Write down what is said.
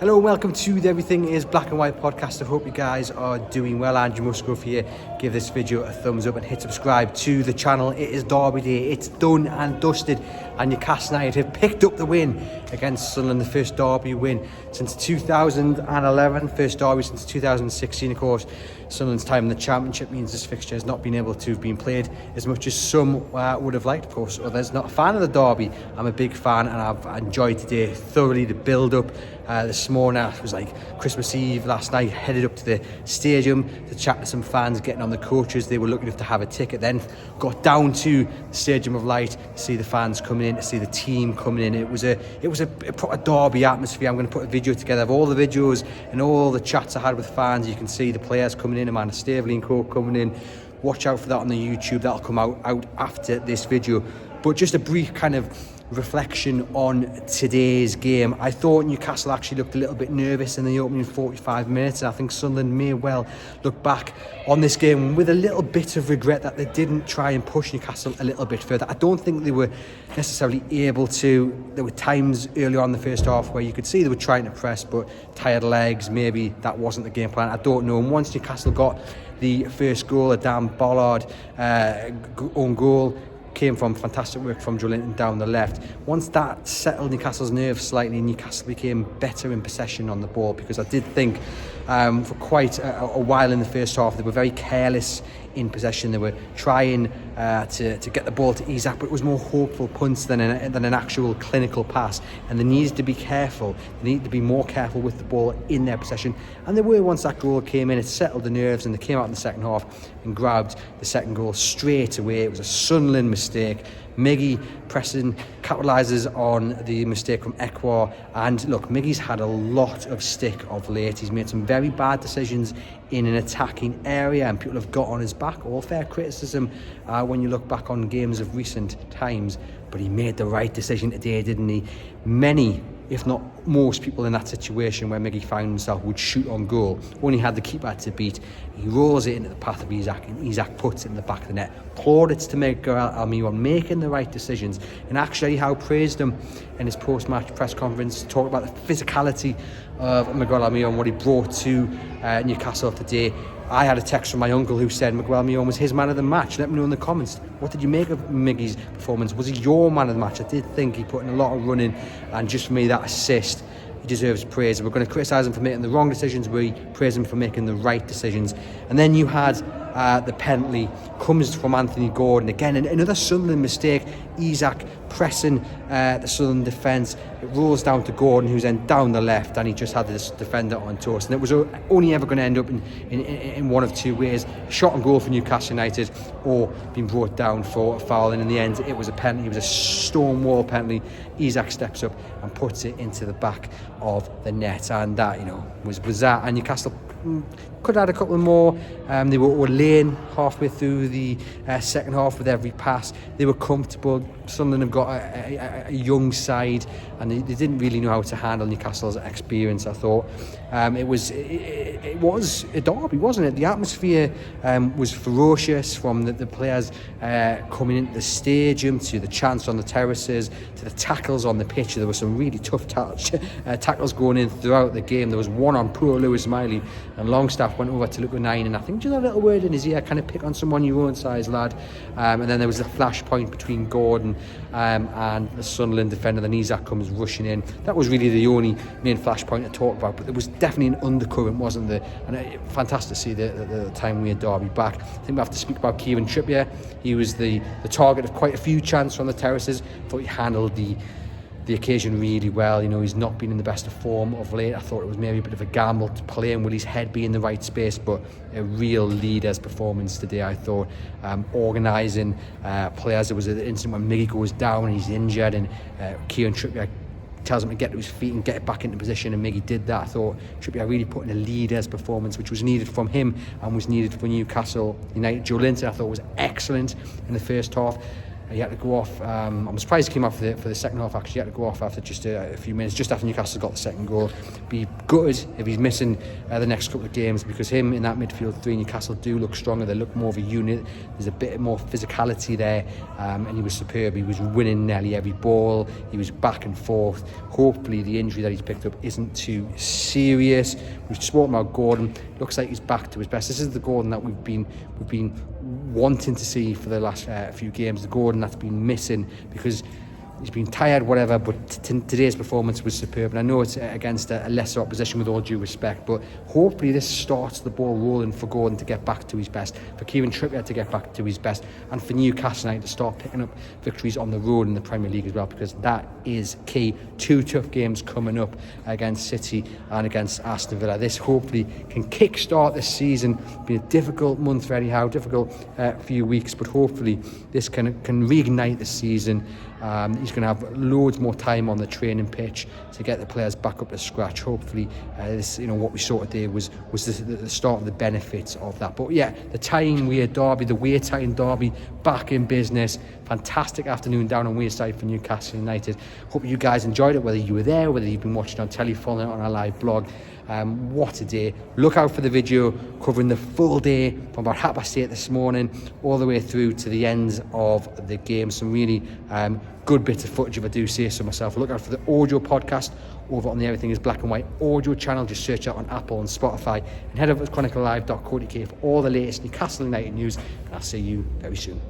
Hello and welcome to the Everything is Black and White podcast. I hope you guys are doing well. Andrew Musgrove here. Give this video a thumbs up and hit subscribe to the channel. It is Derby Day. It's done and dusted, and Newcastle United have picked up the win against Sunderland, the first Derby win since 2011, first Derby since 2016. Of course, Sunderland's time in the Championship means this fixture has not been able to have been played as much as some would have liked. Of course, others not a fan of the Derby. I'm a big fan, and I've enjoyed today thoroughly. The build-up this morning, it was like Christmas Eve last night, headed up to the stadium to chat to some fans, getting on the coaches. They were lucky enough to have a ticket, then got down to the Stadium of Light to see the fans coming in, to see the team coming in. It was a proper Derby atmosphere. I'm going to put a video together of all the videos and all the chats I had with fans. You can see the players coming in, Amanda Staveley and co coming in. Watch out for that on the YouTube. That'll come out after this video. But just a brief kind of reflection on today's game. I thought Newcastle actually looked a little bit nervous in the opening 45 minutes, and I think Sunderland may well look back on this game with a little bit of regret that they didn't try and push Newcastle a little bit further. I don't think they were necessarily able to. There were times earlier on in the first half where you could see they were trying to press, but tired legs, maybe that wasn't the game plan. I don't know. And once Newcastle got the first goal, a Dan Bollard own goal, came from fantastic work from Joelinton down the left. Once that settled Newcastle's nerves slightly, Newcastle became better in possession on the ball, because I did think for quite a while in the first half they were very careless in possession. They were trying to get the ball to Isak, but it was more hopeful punts than an actual clinical pass, and they needed to be careful. They needed to be more careful with the ball in their possession, and they were. Once that goal came in, it settled the nerves, and they came out in the second half and grabbed the second goal straight away. It was a Sunderland mistake. Miggy pressing capitalises on the mistake from Ekwar, and look, Miggy's had a lot of stick of late. He's made some very bad decisions in an attacking area, and people have got on his back. All fair criticism when you look back on games of recent times, but he made the right decision today, didn't he? Many, if not most people in that situation where Miggy found himself would shoot on goal. Only had the keeper to beat. He rolls it into the path of Isak, and Isak puts it in the back of the net. Plaudits to MIGUEL ALMIRON making the right decisions. And actually, how praised him in his post-match press conference, talk about the physicality of MIGUEL ALMIRON, what he brought to Newcastle today. I had a text from my uncle who said MIGUEL ALMIRON was his man of the match. Let me know in the comments, what did you make of Miggy's performance? Was he your man of the match? I did think he put in a lot of running, and just for me, that assist, he deserves praise. We're going to criticise him for making the wrong decisions, we praise him for making the right decisions. And then you had the penalty comes from Anthony Gordon again, and another Sunderland mistake. Isak pressing the Sunderland defence, it rolls down to Gordon, who's then down the left, and he just had this defender on toast, and it was only ever going to end up in one of two ways: a shot on goal for Newcastle United, or being brought down for a foul. And in the end, it was a penalty. It was a stone wall penalty. Isak steps up and puts it into the back of the net, and that, you know, was that. And Newcastle could have had a couple more. They were laying halfway through the second half with every pass. They were comfortable. Sunderland have got a young side, and they didn't really know how to handle Newcastle's experience. I thought it was a derby, wasn't it? The atmosphere was ferocious, from the players coming into the stadium, to the chants on the terraces, to the tackles on the pitch. There were some really tough tackles going in throughout the game. There was one on poor Lewis Miley, and Longstaff went over to look at 9, and I think just a little word in his ear, kind of pick on someone your own size, lad. And then there was a flashpoint between Gordon and the Sunderland defender. Then Isak comes rushing in. That was really the only main flashpoint to talk about, but there was definitely an undercurrent, wasn't there? And fantastic to see the time we had Derby back. I think we have to speak about Kieran Trippier. He was the target of quite a few chances on the terraces. I thought he handled the occasion really well. You know, he's not been in the best of form of late. I thought it was maybe a bit of a gamble to play him with his head be in the right space, but a real leader's performance today, I thought. Organising players. There was an incident when Miggy goes down and he's injured, and Kieran Trippier tells him to get to his feet and get back into position, and Miggy did that. I thought Trippier really put in a leader's performance, which was needed from him and was needed for Newcastle United. Joelinton, I thought, was excellent in the first half. He had to go off. I'm surprised he came out for the second half. Actually, he had to go off after just a few minutes, just after Newcastle got the second goal. Be gutted if he's missing the next couple of games, because him in that midfield three, Newcastle do look stronger. They look more of a unit. There's a bit more physicality there, and he was superb. He was winning nearly every ball. He was back and forth. Hopefully, the injury that he's picked up isn't too serious. We've spoken about Gordon. Looks like he's back to his best. This is the Gordon that we've been wanting to see for the last few games. The Gordon that's been missing because he's been tired, whatever, but today's performance was superb. And I know it's against a lesser opposition, with all due respect, but hopefully this starts the ball rolling for Gordon to get back to his best, for Kieran Trippier to get back to his best, and for Newcastle United to start picking up victories on the road in the Premier League as well, because that is key. 2 tough games coming up against City and against Aston Villa. This hopefully can kick-start this season. Been a difficult month anyhow, difficult few weeks, but hopefully this can reignite the season. He's going to have loads more time on the training pitch to get the players back up to scratch. Hopefully, this, what we saw today was the start of the benefits of that. But yeah, the Tyne Weir derby, the Weir Tyne derby, back in business. Fantastic afternoon down on Wearside for Newcastle United. Hope you guys enjoyed it, whether you were there, whether you've been watching on telly, following it on our live blog. What a day. Look out for the video covering the full day from about 8:30 this morning all the way through to the end of the game. Some really good bits of footage, if I do say so myself. Look out for the audio podcast over on the Everything is Black and White audio channel. Just search out on Apple and Spotify, and head over to chroniclelive.co.uk for all the latest Newcastle United news, and I'll see you very soon.